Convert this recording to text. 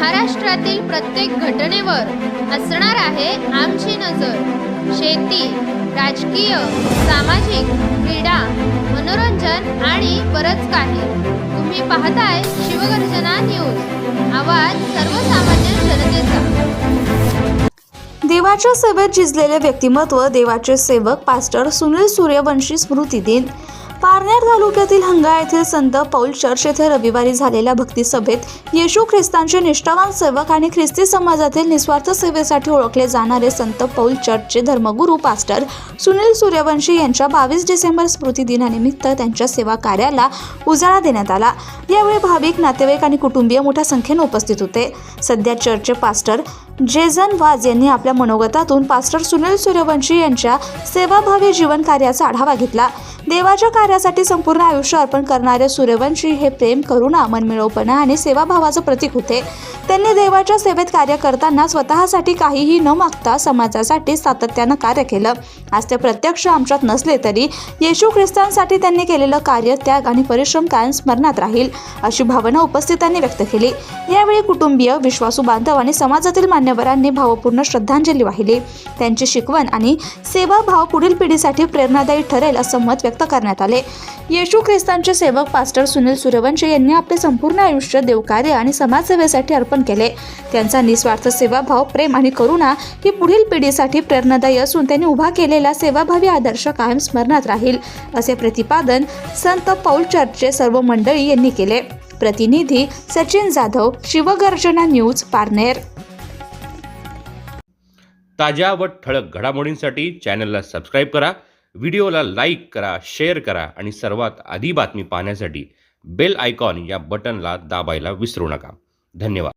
महाराष्ट्रातील प्रत्येक घटनेवर असणार आहे आमची नजर। शेती, राजकीय, सामाजिक, क्रीडा, मनोरंजन आणि बरंच काही। तुम्ही पाहताय शिवगर्जना न्यूज, आवाज सर्वसामान्य जनतेचा। देवाच्या सेवेत झिजलेले व्यक्तिमत्व देवाचे सेवक पास्टर सुनील सूर्यवंशी स्मृती दिन। पारनेर तालुक्यातील हंगा येथील संत पौल चर्च येथे रविवारी झालेल्या भक्ती सभेत येशू ख्रिस्तांचे निष्ठावान सेवक आणि ख्रिस्ती समाजातील निस्वार्थ सेवेसाठी ओळखले जाणारे संत पौल चर्चचे धर्मगुरू पास्टर सुनील सूर्यवंशी यांच्या 22 डिसेंबर स्मृती दिनानिमित्त त्यांच्या सेवा कार्याला उजाळा देण्यात आला। यावेळी भाविक, नातेवाईक आणि कुटुंबीय मोठ्या संख्येने उपस्थित होते। सध्या चर्चचे पास्टर जेसन वाज यांनी आपल्या मनोगतातून पास्टर सुनील सूर्यवंशी यांच्या सेवाभावी जीवन कार्याचा आढावा घेतला। देवाच्या कार्यासाठी संपूर्ण आयुष्य अर्पण करणारे सूर्यवंशी हे प्रेम, करुणा, मनमिळाऊपणा आणि सेवाभावाचे प्रतीक होते। त्यांनी देवाच्या सेवेत कार्य करताना स्वतःसाठी काहीही न मागता समाजासाठी सातत्यानं कार्य केलं। आज ते प्रत्यक्ष आमच्यात नसले तरी येशू ख्रिस्तांसाठी त्यांनी केलेलं कार्य, त्याग आणि परिश्रम कायम स्मरणात राहील, अशी भावना उपस्थितांनी व्यक्त केली। यावेळी कुटुंबीय, विश्वासू बांधव आणि समाजातील मान्यवरांनी भावपूर्ण श्रद्धांजली वाहिली। त्यांची शिकवण आणि सेवाभाव पुढील पिढीसाठी प्रेरणादायी ठरेल असं मत व्यक्त करण्यात आले। येशू ख्रिस्तांचे सेवक पास्टर सुनील सूर्यवंशी यांनी आपले संपूर्ण आयुष्य देवकार्य आणि समाजसेवेसाठी अर्पण केले। त्यांचा निस्वार्थ सेवाभाव, प्रेम आणि करुणा ही पुढील पिढीसाठी प्रेरणादायी असून त्यांनी उभा केलेला सेवाभावी आदर्श कायम स्मरणात राहील, असे प्रतिपादन संत पौल चर्चचे सर्व मंडळी यांनी केले। प्रतिनिधी सचिन जाधव, शिवगर्जना न्यूज, पारनेर। ताज्या व ठळक घडामोडींसाठी चॅनलला सबस्क्राईब करा, व्हिडिओला लाईक करा, शेअर करा आणि सर्वात आधी बातमी पाहण्यासाठी बेल आयकॉन या बटनला दाबायला विसरू नका। धन्यवाद।